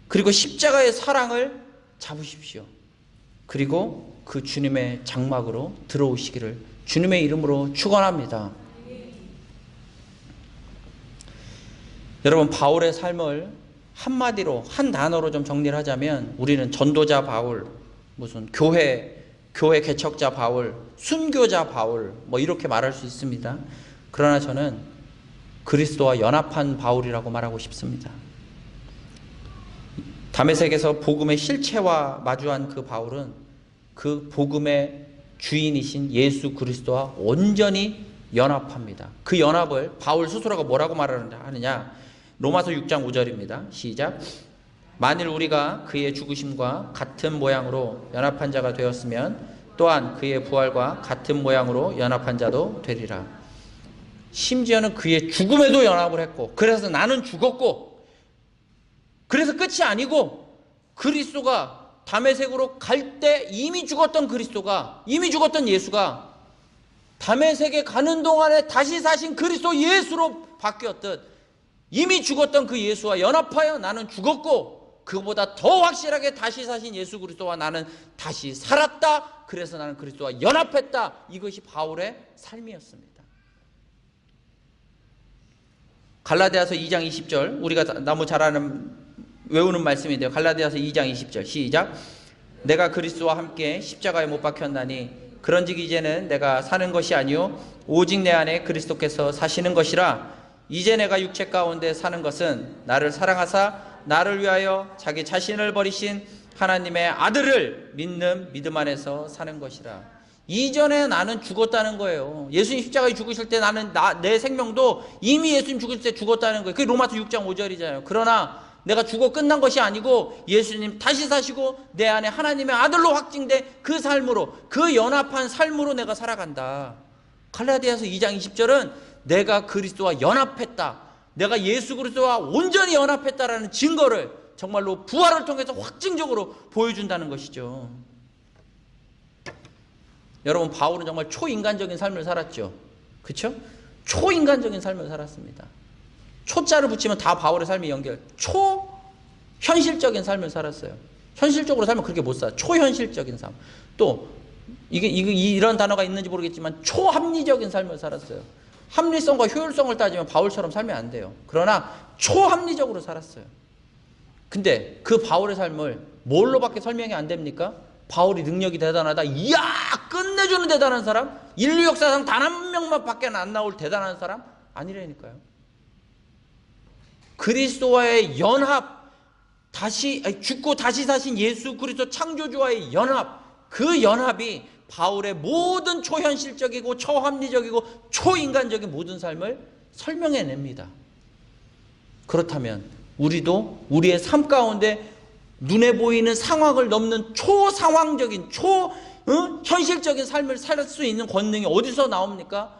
그리고 십자가의 사랑을 잡으십시오. 그리고 그 주님의 장막으로 들어오시기를 주님의 이름으로 축원합니다. 여러분 바울의 삶을 한마디로 한 단어로 좀 정리를 하자면 우리는 전도자 바울, 무슨 교회 개척자 바울, 순교자 바울 뭐 이렇게 말할 수 있습니다. 그러나 저는 그리스도와 연합한 바울이라고 말하고 싶습니다. 다메섹에서 복음의 실체와 마주한 그 바울은 그 복음의 주인이신 예수 그리스도와 온전히 연합합니다. 그 연합을 바울 스스로가 뭐라고 말하느냐? 로마서 6장 5절입니다. 시작. 만일 우리가 그의 죽으심과 같은 모양으로 연합한 자가 되었으면 또한 그의 부활과 같은 모양으로 연합한 자도 되리라. 심지어는 그의 죽음에도 연합을 했고 그래서 나는 죽었고 그래서 끝이 아니고 그리스도가 다메섹으로 갈 때 이미 죽었던 그리스도가 이미 죽었던 예수가 다메섹에 가는 동안에 다시 사신 그리스도 예수로 바뀌었듯 이미 죽었던 그 예수와 연합하여 나는 죽었고 그보다 더 확실하게 다시 사신 예수 그리스도와 나는 다시 살았다. 그래서 나는 그리스도와 연합했다. 이것이 바울의 삶이었습니다. 갈라디아서 2장 20절 우리가 너무 잘 아는 외우는 말씀인데요. 갈라디아서 2장 20절 시작. 내가 그리스도와 함께 십자가에 못 박혔나니 그런즉 이제는 내가 사는 것이 아니요 오직 내 안에 그리스도께서 사시는 것이라. 이제 내가 육체 가운데 사는 것은 나를 사랑하사 나를 위하여 자기 자신을 버리신 하나님의 아들을 믿는 믿음 안에서 사는 것이라. 이전에 나는 죽었다는 거예요. 예수님 십자가에 죽으실 때 나는 내 생명도 이미 예수님 죽을 때 죽었다는 거예요. 그게 로마서 6장 5절이잖아요. 그러나 내가 죽어 끝난 것이 아니고 예수님 다시 사시고 내 안에 하나님의 아들로 확증된 그 삶으로 그 연합한 삶으로 내가 살아간다. 갈라디아서 2장 20절은 내가 그리스도와 연합했다. 내가 예수 그리스도와 온전히 연합했다라는 증거를 정말로 부활을 통해서 확증적으로 보여준다는 것이죠. 여러분 바울은 정말 초인간적인 삶을 살았죠. 그렇죠? 초인간적인 삶을 살았습니다. 초자를 붙이면 다 바울의 삶이 연결. 초현실적인 삶을 살았어요. 현실적으로 살면 그렇게 못 살아. 초현실적인 삶. 또 이런 단어가 있는지 모르겠지만 초합리적인 삶을 살았어요. 합리성과 효율성을 따지면 바울처럼 살면 안 돼요. 그러나 초합리적으로 살았어요. 근데 그 바울의 삶을 뭘로밖에 설명이 안 됩니까? 바울이 능력이 대단하다. 이야, 끝내주는 대단한 사람? 인류 역사상 단 한 명만 밖에 안 나올 대단한 사람? 아니라니까요. 그리스도와의 연합, 죽고 다시 사신 예수 그리스도 창조주와의 연합, 그 연합이 바울의 모든 초현실적이고 초합리적이고 초인간적인 모든 삶을 설명해냅니다. 그렇다면 우리도 우리의 삶 가운데 눈에 보이는 상황을 넘는 초상황적인 현실적인 삶을 살 수 있는 권능이 어디서 나옵니까?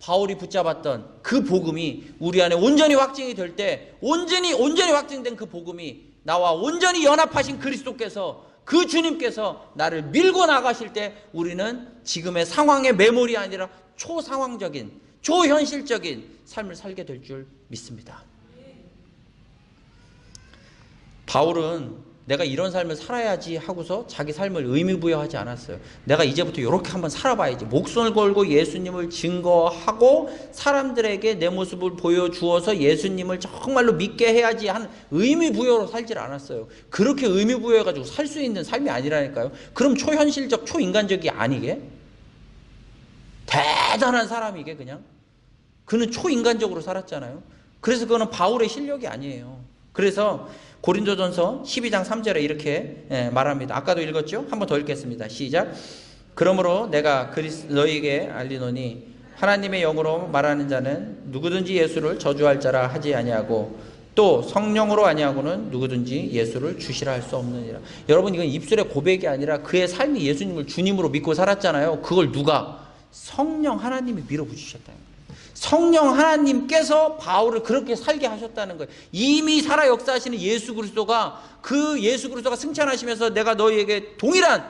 바울이 붙잡았던 그 복음이 우리 안에 온전히 확증이 될 때, 온전히 확증된 그 복음이 나와 온전히 연합하신 그리스도께서, 그 주님께서 나를 밀고 나가실 때 우리는 지금의 상황의 매몰이 아니라 초상황적인, 초현실적인 삶을 살게 될 줄 믿습니다. 바울은 내가 이런 삶을 살아야지 하고서 자기 삶을 의미부여하지 않았어요. 내가 이제부터 이렇게 한번 살아봐야지. 목숨을 걸고 예수님을 증거하고 사람들에게 내 모습을 보여주어서 예수님을 정말로 믿게 해야지 하는 의미부여로 살질 않았어요. 그렇게 의미부여해가지고 살 수 있는 삶이 아니라니까요. 그럼 초현실적, 초인간적이 아니게? 대단한 사람이게 그냥? 그는 초인간적으로 살았잖아요. 그래서 그거는 바울의 실력이 아니에요. 그래서 고린도전서 12장 3절에 이렇게 말합니다. 아까도 읽었죠? 한 번 더 읽겠습니다. 시작. 그러므로 내가 너희에게 알리노니 하나님의 영으로 말하는 자는 누구든지 예수를 저주할 자라 하지 아니하고 또 성령으로 아니하고는 누구든지 예수를 주시라 할 수 없느니라. 여러분, 이건 입술의 고백이 아니라 그의 삶이 예수님을 주님으로 믿고 살았잖아요. 그걸 누가? 성령 하나님이 밀어붙이셨다는 거예요. 성령 하나님께서 바울을 그렇게 살게 하셨다는 거예요. 이미 살아 역사하시는 예수 그리스도가, 그 예수 그리스도가 승천하시면서 내가 너희에게 동일한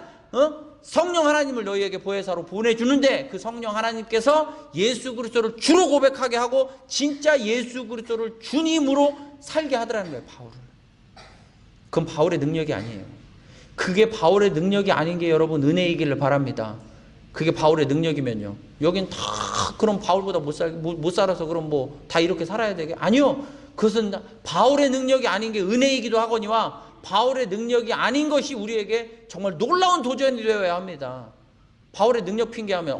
성령 하나님을 너희에게 보혜사로 보내주는데, 그 성령 하나님께서 예수 그리스도를 주로 고백하게 하고 진짜 예수 그리스도를 주님으로 살게 하더라는 거예요. 바울을. 그건 바울의 능력이 아니에요. 그게 바울의 능력이 아닌 게 여러분 은혜이기를 바랍니다. 그게 바울의 능력이면요, 여긴 다 그럼 바울보다 못 살아서 그럼 뭐 다 이렇게 살아야 되게? 아니요. 그것은 바울의 능력이 아닌 게 은혜이기도 하거니와 바울의 능력이 아닌 것이 우리에게 정말 놀라운 도전이 되어야 합니다. 바울의 능력 핑계하면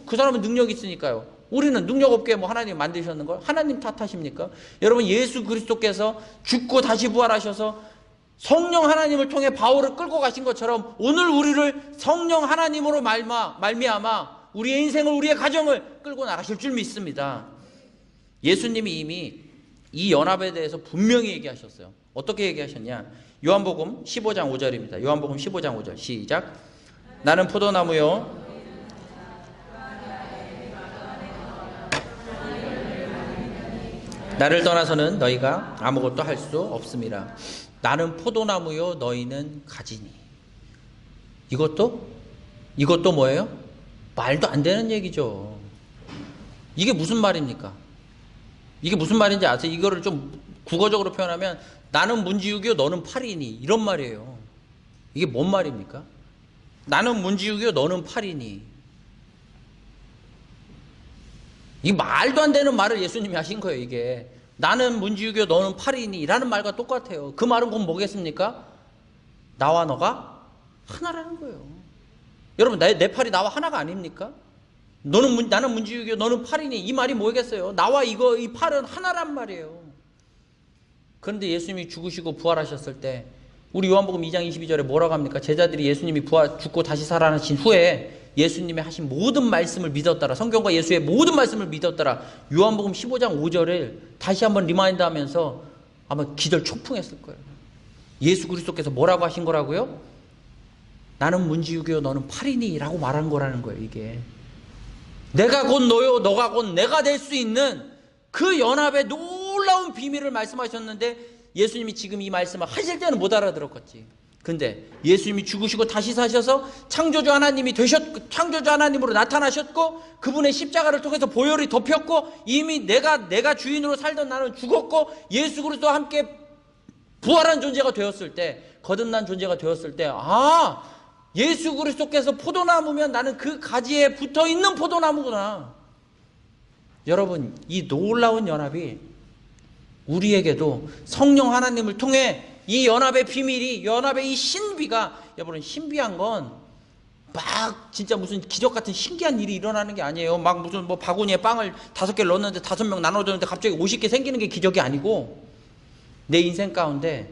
그 사람은 능력이 있으니까요. 우리는 능력 없게 뭐 하나님 만드셨는 걸 하나님 탓하십니까? 여러분, 예수 그리스도께서 죽고 다시 부활하셔서 성령 하나님을 통해 바울을 끌고 가신 것처럼 오늘 우리를 성령 하나님으로 말미암아 우리의 인생을, 우리의 가정을 끌고 나가실 줄 믿습니다. 예수님이 이미 이 연합에 대해서 분명히 얘기하셨어요. 어떻게 얘기하셨냐? 요한복음 15장 5절입니다. 요한복음 15장 5절 시작. 나는 포도나무요 나를 떠나서는 너희가 아무것도 할 수 없음이라. 나는 포도나무요 너희는 가지니. 이것도 뭐예요? 말도 안 되는 얘기죠. 이게 무슨 말입니까? 이게 무슨 말인지 아세요? 이거를 좀 국어적으로 표현하면 나는 문지육이요 너는 파리니, 이런 말이에요. 이게 뭔 말입니까? 나는 문지육이요 너는 파리니. 이 말도 안 되는 말을 예수님이 하신 거예요. 이게 나는 문지육이요 너는 파리니 라는 말과 똑같아요. 그 말은 곧 뭐겠습니까? 나와 너가 하나라는 거예요. 여러분, 내 팔이 나와 하나가 아닙니까? 나는 문지육이요 너는 팔이니, 이 말이 뭐겠어요? 나와 이 팔은 하나란 말이에요. 그런데 예수님이 죽으시고 부활하셨을 때 우리 요한복음 2장 22절에 뭐라고 합니까? 제자들이 예수님이 죽고 다시 살아나신 후에 예수님의 하신 모든 말씀을 믿었더라, 성경과 예수의 모든 말씀을 믿었더라, 요한복음 15장 5절을 다시 한번 리마인드 하면서 아마 기절 초풍했을 거예요. 예수 그리스도께서 뭐라고 하신 거라고요? 나는 문지육이요 너는 팔이니 라고 말한 거라는 거예요. 이게 내가 곧 너요 너가 곧 내가 될 수 있는 그 연합의 놀라운 비밀을 말씀하셨는데 예수님이 지금 이 말씀을 하실 때는 못 알아들었겠지. 근데 예수님이 죽으시고 다시 사셔서 창조주 하나님이 창조주 하나님으로 나타나셨고, 그분의 십자가를 통해서 보혈이 덮였고, 이미 내가 주인으로 살던 나는 죽었고, 예수 그리스도와 함께 부활한 존재가 되었을 때, 거듭난 존재가 되었을 때, 예수 그리스도께서 포도나무면 나는 그 가지에 붙어있는 포도나무구나. 여러분, 이 놀라운 연합이 우리에게도 성령 하나님을 통해 이 연합의 비밀이, 연합의 이 신비가, 여러분, 신비한 건 막 진짜 무슨 기적 같은 신기한 일이 일어나는 게 아니에요. 막 무슨 뭐 바구니에 빵을 5개 넣었는데 5명 나눠줬는데 갑자기 50개 생기는 게 기적이 아니고, 내 인생 가운데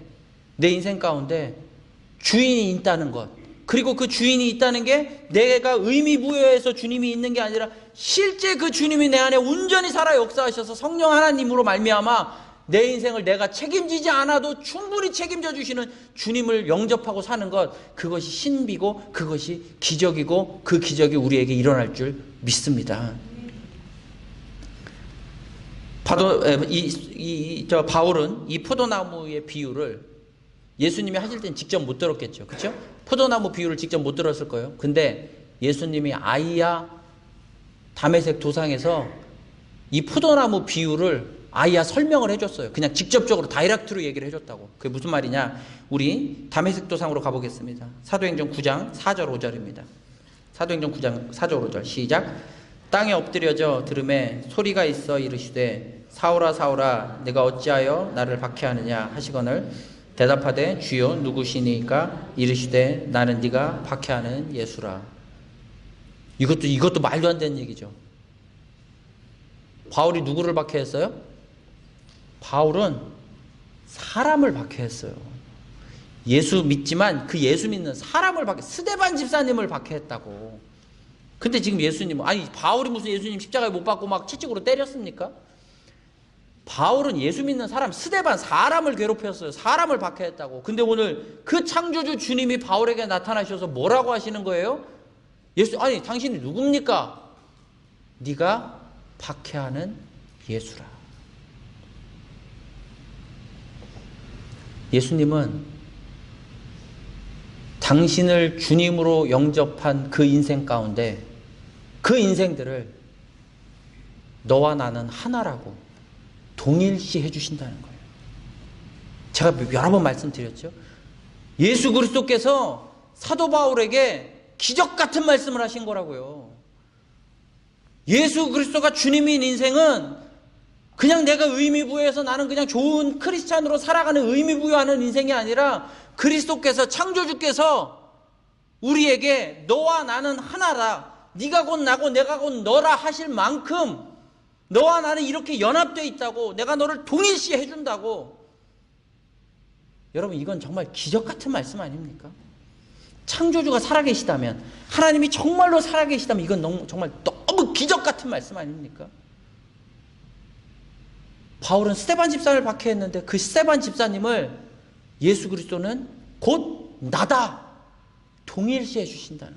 주인이 있다는 것, 그리고 그 주인이 있다는 게 내가 의미 부여해서 주님이 있는 게 아니라 실제 그 주님이 내 안에 온전히 살아 역사하셔서 성령 하나님으로 말미암아 내 인생을 내가 책임지지 않아도 충분히 책임져 주시는 주님을 영접하고 사는 것, 그것이 신비고 그것이 기적이고, 그 기적이 우리에게 일어날 줄 믿습니다. 바울은 이 포도나무의 비유를 예수님이 하실 땐 직접 못 들었겠죠. 그렇죠? 포도나무 비유를 직접 못 들었을 거예요. 근데 예수님이 아이야 다메섹 도상에서 이 포도나무 비유를 아이야 설명을 해줬어요. 그냥 직접적으로 다이렉트로 얘기를 해줬다고. 그게 무슨 말이냐? 우리 다메섹 도상으로 가보겠습니다. 사도행전 9장 4절 5절입니다. 사도행전 9장 4절 5절 시작. 땅에 엎드려져 들음에 소리가 있어 이르시되 사울아 사울아 내가 어찌하여 나를 박해하느냐 하시거늘 대답하되 주여 누구시니까 이르시되 나는 네가 박해하는 예수라. 이것도 말도 안 되는 얘기죠. 바울이 누구를 박해했어요? 바울은 사람을 박해했어요. 예수 믿지만 그 예수 믿는 사람을 스데반 집사님을 박해했다고. 근데 지금 예수님은, 바울이 무슨 예수님 십자가에 못 박고 막 채찍으로 때렸습니까? 바울은 예수 믿는 사람, 스데반 사람을 괴롭혔어요. 사람을 박해했다고. 근데 오늘 그 창조주 주님이 바울에게 나타나셔서 뭐라고 하시는 거예요? 당신이 누굽니까? 네가 박해하는 예수라. 예수님은 당신을 주님으로 영접한 그 인생 가운데 그 인생들을 너와 나는 하나라고 동일시 해주신다는 거예요. 제가 여러 번 말씀드렸죠. 예수 그리스도께서 사도 바울에게 기적 같은 말씀을 하신 거라고요. 예수 그리스도가 주님인 인생은 그냥 내가 의미 부여해서 나는 그냥 좋은 크리스찬으로 살아가는 의미 부여하는 인생이 아니라, 그리스도께서, 창조주께서 우리에게 너와 나는 하나라, 네가 곧 나고 내가 곧 너라 하실 만큼 너와 나는 이렇게 연합되어 있다고, 내가 너를 동일시 해준다고. 여러분, 이건 정말 기적 같은 말씀 아닙니까? 창조주가 살아계시다면, 하나님이 정말로 살아계시다면 이건 정말 너무 기적 같은 말씀 아닙니까? 바울은 스데반 집사를 박해했는데 그 스데반 집사님을 예수 그리스도는 곧 나다 동일시해 주신다는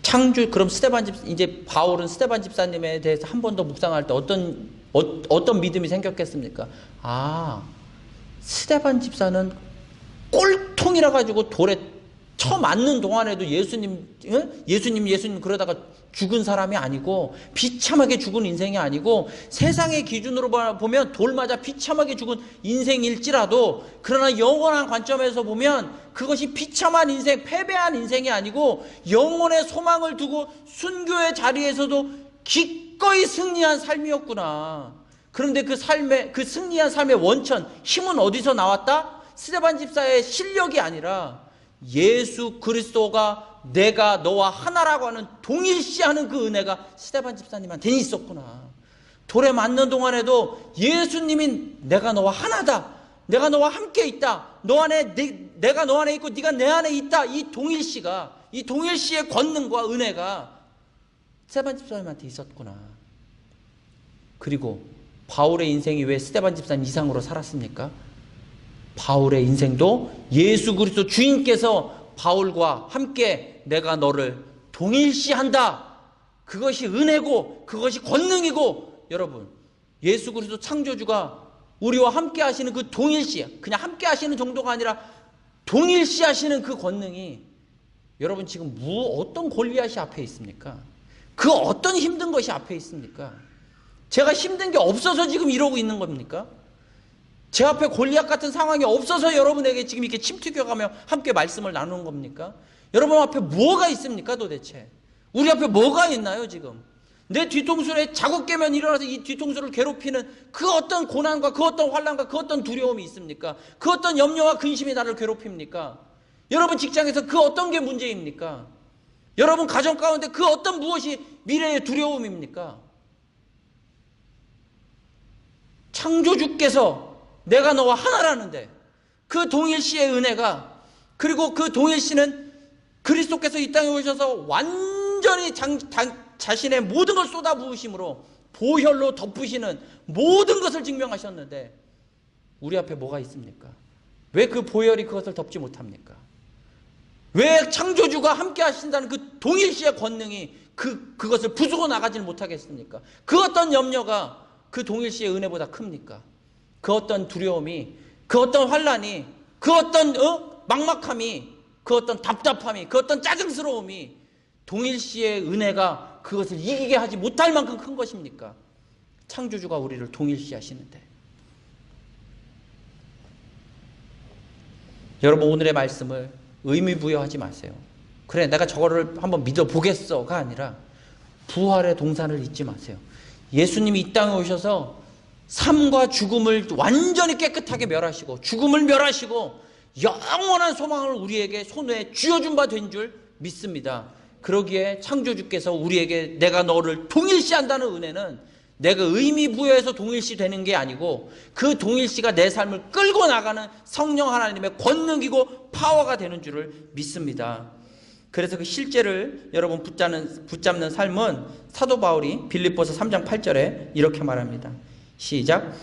거예요. 그럼 이제 바울은 스데반 집사님에 대해서 한 번 더 묵상할 때 어떤 믿음이 생겼겠습니까? 스데반 집사는 꼴통이라 가지고 돌에 쳐맞는 동안에도 예수님 그러다가 죽은 사람이 아니고, 비참하게 죽은 인생이 아니고, 세상의 기준으로 보면 돌 맞아 비참하게 죽은 인생일지라도, 그러나 영원한 관점에서 보면 그것이 비참한 인생, 패배한 인생이 아니고 영혼의 소망을 두고 순교의 자리에서도 기꺼이 승리한 삶이었구나. 그런데 그 승리한 삶의 원천, 힘은 어디서 나왔다? 스데반 집사의 실력이 아니라 예수 그리스도가 내가 너와 하나라고 하는 동일시하는 그 은혜가 스데반 집사님한테 있었구나. 돌에 맞는 동안에도 예수님이 내가 너와 하나다, 내가 너와 함께 있다, 내가 너 안에 있고 네가 내 안에 있다, 이 동일시의 권능과 은혜가 스데반 집사님한테 있었구나. 그리고 바울의 인생이 왜 스데반 집사님 이상으로 살았습니까? 바울의 인생도 예수 그리스도 주인께서 바울과 함께 내가 너를 동일시한다, 그것이 은혜고 그것이 권능이고, 여러분, 예수 그리스도 창조주가 우리와 함께 하시는 그 동일시, 그냥 함께 하시는 정도가 아니라 동일시 하시는 그 권능이 여러분 지금 어떤 골리앗이 앞에 있습니까? 그 어떤 힘든 것이 앞에 있습니까? 제가 힘든 게 없어서 지금 이러고 있는 겁니까? 제 앞에 골리앗 같은 상황이 없어서 여러분에게 지금 이렇게 침투겨가며 함께 말씀을 나누는 겁니까? 여러분 앞에 뭐가 있습니까 도대체? 우리 앞에 뭐가 있나요 지금? 내 뒤통수에 자국 깨면 일어나서 이 뒤통수를 괴롭히는 그 어떤 고난과 그 어떤 환난과 그 어떤 두려움이 있습니까? 그 어떤 염려와 근심이 나를 괴롭힙니까? 여러분 직장에서 그 어떤 게 문제입니까? 여러분 가정 가운데 그 어떤 무엇이 미래의 두려움입니까? 창조주께서 내가 너와 하나라는데 그 동일시의 은혜가, 그리고 그 동일시는 그리스도께서 이 땅에 오셔서 완전히 자신의 모든 걸 쏟아부으심으로 보혈로 덮으시는 모든 것을 증명하셨는데 우리 앞에 뭐가 있습니까? 왜 그 보혈이 그것을 덮지 못합니까? 왜 창조주가 함께 하신다는 그 동일시의 권능이 그것을 부수고 나가지는 못하겠습니까? 그 어떤 염려가 그 동일시의 은혜보다 큽니까? 그 어떤 두려움이, 그 어떤 환난이, 그 어떤 막막함이, 그 어떤 답답함이, 그 어떤 짜증스러움이 동일시의 은혜가 그것을 이기게 하지 못할 만큼 큰 것입니까? 창조주가 우리를 동일시 하시는데. 여러분 오늘의 말씀을 의미 부여하지 마세요. 그래 내가 저거를 한번 믿어보겠어가 아니라 부활의 동산을 잊지 마세요. 예수님이 이 땅에 오셔서 삶과 죽음을 완전히 깨끗하게 멸하시고 죽음을 멸하시고 영원한 소망을 우리에게 손에 쥐어준 바 된 줄 믿습니다. 그러기에 창조주께서 우리에게 내가 너를 동일시한다는 은혜는 내가 의미 부여해서 동일시 되는 게 아니고 그 동일시가 내 삶을 끌고 나가는 성령 하나님의 권능이고 파워가 되는 줄을 믿습니다. 그래서 그 실제를 여러분 붙잡는 삶은 사도 바울이 빌립보서 3장 8절에 이렇게 말합니다. 시작.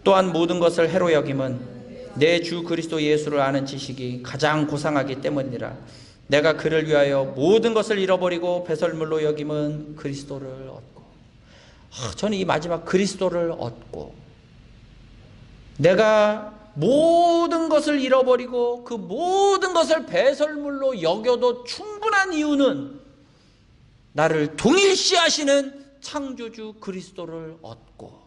또한 모든 것을 해로 여김은 내 주 그리스도 예수를 아는 지식이 가장 고상하기 때문이라. 내가 그를 위하여 모든 것을 잃어버리고 배설물로 여김은 그리스도를 얻고. 저는 이 마지막 그리스도를 얻고, 내가 모든 것을 잃어버리고 그 모든 것을 배설물로 여겨도 충분한 이유는 나를 동일시하시는 창조주 그리스도를 얻고.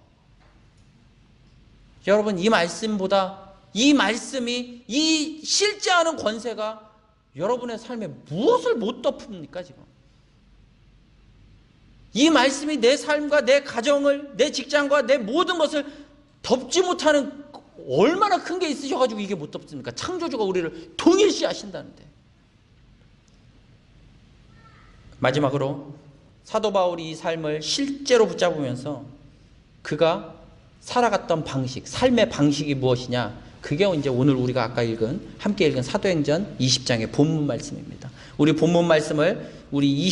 여러분 이 말씀보다 이 말씀이, 이 실제하는 권세가 여러분의 삶에 무엇을 못 덮습니까 지금? 이 말씀이 내 삶과 내 가정을, 내 직장과 내 모든 것을 덮지 못하는 얼마나 큰 게 있으셔가지고 이게 못 덮습니까? 창조주가 우리를 동일시 하신다는데. 마지막으로 사도 바울이 이 삶을 실제로 붙잡으면서 그가 살아갔던 방식, 삶의 방식이 무엇이냐, 그게 이제 오늘 우리가 아까 함께 읽은 사도행전 20장의 본문 말씀입니다. 우리 본문 말씀을 우리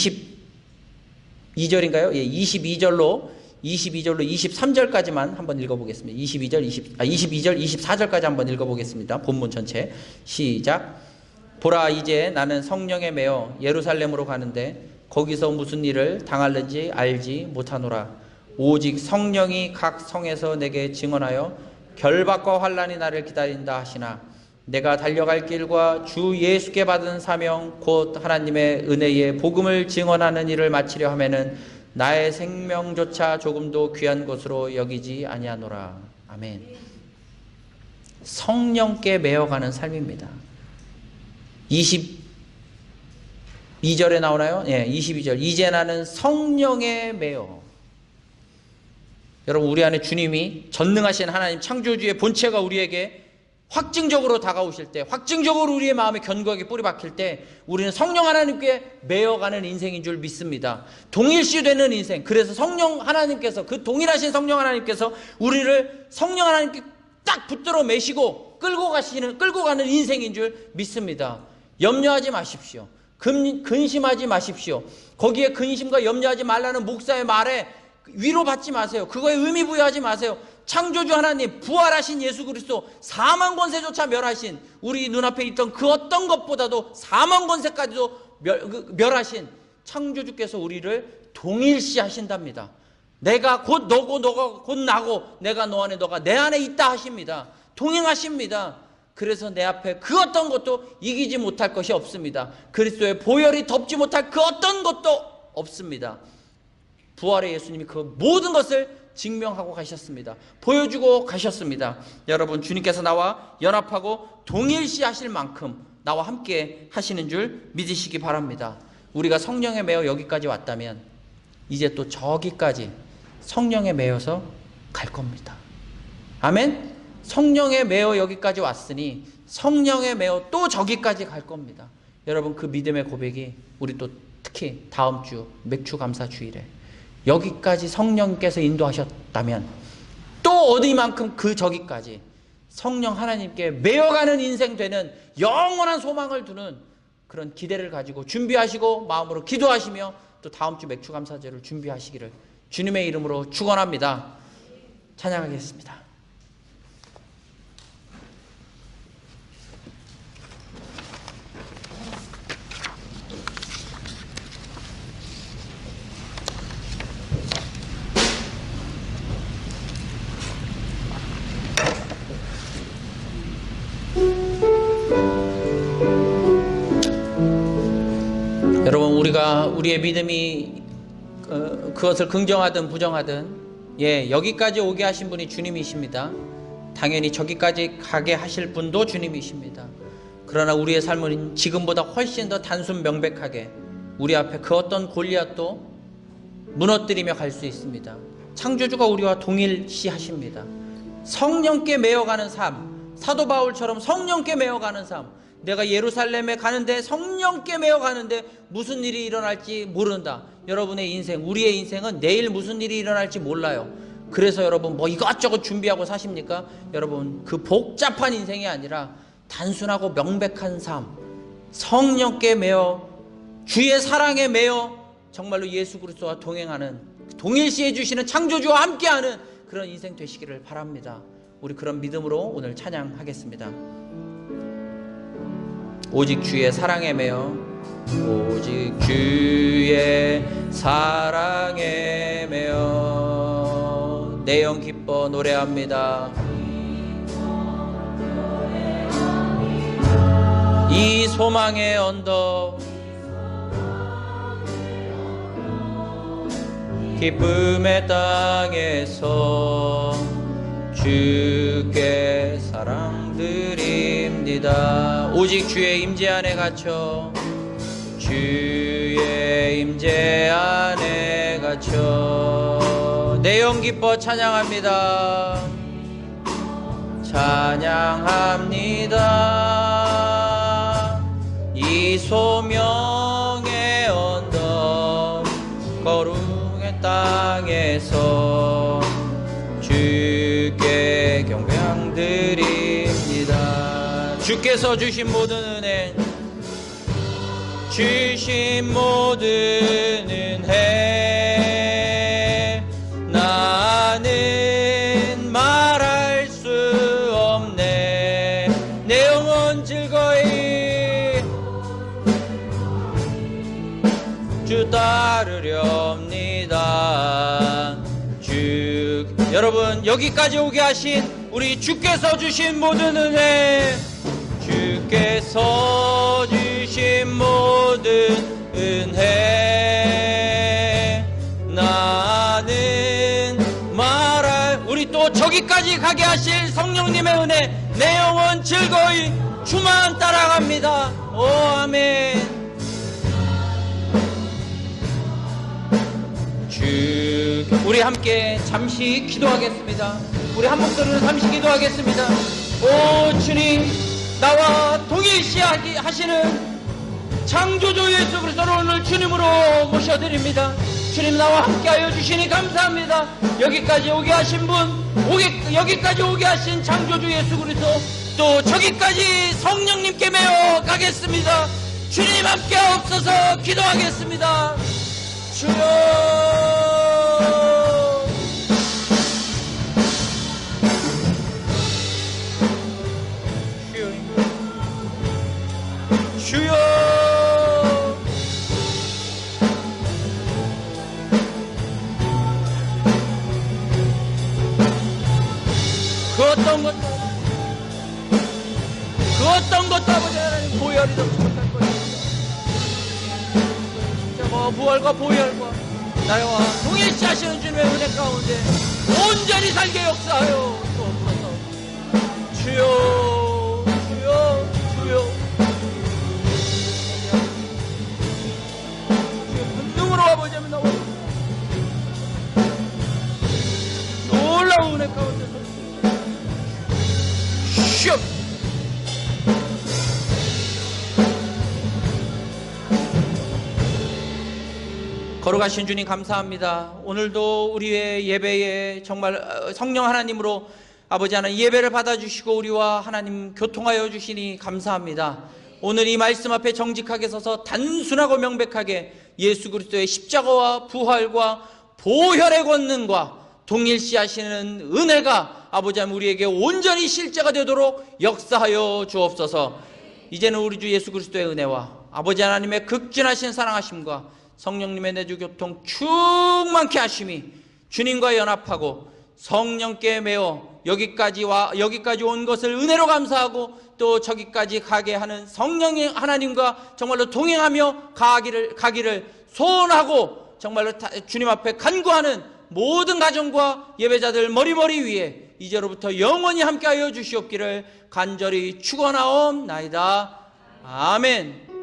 22절인가요? 예, 22절로 23절까지만 한번 읽어보겠습니다. 22절, 24절까지 한번 읽어보겠습니다. 본문 전체. 시작. 보라, 이제 나는 성령에 매여 예루살렘으로 가는데 거기서 무슨 일을 당할는지 알지 못하노라. 오직 성령이 각 성에서 내게 증언하여 결박과 환난이 나를 기다린다 하시나 내가 달려갈 길과 주 예수께 받은 사명 곧 하나님의 은혜의 복음을 증언하는 일을 마치려 하면은 나의 생명조차 조금도 귀한 것으로 여기지 아니하노라. 아멘. 성령께 매어가는 삶입니다. 22절에 나오나요? 예, 22절. 이제 나는 성령에 매어. 여러분 우리 안에 주님이 전능하신 하나님 창조주의 본체가 우리에게 확증적으로 다가오실 때, 확증적으로 우리의 마음에 견고하게 뿌리 박힐 때 우리는 성령 하나님께 매어가는 인생인 줄 믿습니다. 동일시되는 인생. 그래서 성령 하나님께서, 그 동일하신 성령 하나님께서 우리를 성령 하나님께 딱 붙들어 매시고 끌고 가는 인생인 줄 믿습니다. 염려하지 마십시오. 근심하지 마십시오. 거기에 근심과 염려하지 말라는 목사의 말에 위로받지 마세요. 그거에 의미 부여하지 마세요. 창조주 하나님, 부활하신 예수 그리스도, 사망 권세조차 멸하신, 우리 눈앞에 있던 그 어떤 것보다도 사망 권세까지도 멸하신 창조주께서 우리를 동일시 하신답니다. 내가 곧 너고 너가 곧 나고 내가 너 안에 너가 내 안에 있다 하십니다. 동행하십니다. 그래서 내 앞에 그 어떤 것도 이기지 못할 것이 없습니다. 그리스도의 보혈이 덮지 못할 그 어떤 것도 없습니다. 부활의 예수님이 그 모든 것을 증명하고 가셨습니다. 보여주고 가셨습니다. 여러분, 주님께서 나와 연합하고 동일시하실 만큼 나와 함께 하시는 줄 믿으시기 바랍니다. 우리가 성령에 매여 여기까지 왔다면 이제 또 저기까지 성령에 매여서 갈 겁니다. 아멘? 성령에 매여 여기까지 왔으니 성령에 매여 또 저기까지 갈 겁니다. 여러분, 그 믿음의 고백이 우리 또 특히 다음 주 맥주 감사 주일에 여기까지 성령께서 인도하셨다면 또 어디만큼 그 저기까지 성령 하나님께 매여가는 인생 되는 영원한 소망을 두는 그런 기대를 가지고 준비하시고 마음으로 기도하시며 또 다음 주 맥주 감사제를 준비하시기를 주님의 이름으로 축원합니다. 찬양하겠습니다. 여러분, 우리가 우리의 믿음이 그것을 긍정하든 부정하든 여기까지 오게 하신 분이 주님이십니다. 당연히 저기까지 가게 하실 분도 주님이십니다. 그러나 우리의 삶은 지금보다 훨씬 더 단순 명백하게 우리 앞에 그 어떤 골리앗도 무너뜨리며 갈 수 있습니다. 창조주가 우리와 동일시하십니다. 성령께 매여가는 삶, 사도 바울처럼 성령께 매여가는 삶. 내가 예루살렘에 가는데 성령께 매여가는데 무슨 일이 일어날지 모른다. 여러분의 인생, 우리의 인생은 내일 무슨 일이 일어날지 몰라요. 그래서 여러분 뭐 이것저것 준비하고 사십니까? 여러분, 그 복잡한 인생이 아니라 단순하고 명백한 삶, 성령께 매여 주의 사랑에 매여 정말로 예수 그리스도와 동행하는, 동일시해 주시는 창조주와 함께하는 그런 인생 되시기를 바랍니다. 우리 그런 믿음으로 오늘 찬양하겠습니다. 오직 주의 사랑에 매여, 오직 주의 사랑에 매여 내 영 기뻐 노래합니다. 이 소망의 언덕 기쁨의 땅에서 주께 사랑드립니다. 오직 주의 임재 안에 갇혀, 주의 임재 안에 갇혀 내 영 기뻐 찬양합니다. 찬양합니다. 이 소명의 언덕 거룩의 땅에서 주께 경배함 드립니다. 주께서 주신 모든 은혜, 주신 모든 은혜 나는 말할 수 없네. 내 영혼 즐거이 주 따르렵니다. 여러분, 여기까지 오게 하신 우리 주께서 주신 모든 은혜, 주께서 주신 모든 은혜 나는 말할, 우리 또 저기까지 가게 하실 성령님의 은혜, 내 영혼 즐거이 주만 따라갑니다. 오 아멘. 우리 함께 잠시 기도하겠습니다. 우리 한 목소리로 잠시 기도하겠습니다. 오 주님, 나와 동일시하게 하시는 창조주 예수 그리스도를 오늘 주님으로 모셔드립니다. 주님, 나와 함께하여 주시니 감사합니다. 여기까지 오게 하신 분, 여기까지 오게 하신 창조주 예수 그리스도, 또 저기까지 성령님께 매어 가겠습니다. 주님 함께 없어서 기도하겠습니다. 주여, 주여, 어떤 것도 아버지 하나님 보혈이 더 부족할 것입니다. 진짜 부활과 보혈과 나와 동일시 하시는 주님의 은혜 가운데 온전히 살게 역사하여 주옵소서. 주여 주여 주여 본능으로 아버지 하면 나와 놀라운 은혜 가운데 슉 거룩하신 주님 감사합니다. 오늘도 우리의 예배에 정말 성령 하나님으로 아버지 하나님 예배를 받아주시고 우리와 하나님 교통하여 주시니 감사합니다. 오늘 이 말씀 앞에 정직하게 서서 단순하고 명백하게 예수 그리스도의 십자가와 부활과 보혈의 권능과 동일시 하시는 은혜가 아버지 하나님 우리에게 온전히 실제가 되도록 역사하여 주옵소서. 이제는 우리 주 예수 그리스도의 은혜와 아버지 하나님의 극진하신 사랑하심과 성령님의 내주 교통 충만케 하심이 주님과 연합하고 성령께 매어 여기까지 온 것을 은혜로 감사하고 또 저기까지 가게 하는 성령 하나님과 정말로 동행하며 가기를 소원하고 정말로 주님 앞에 간구하는 모든 가정과 예배자들 머리머리 위에 이제로부터 영원히 함께하여 주시옵기를 간절히 축원하옵나이다. 아멘.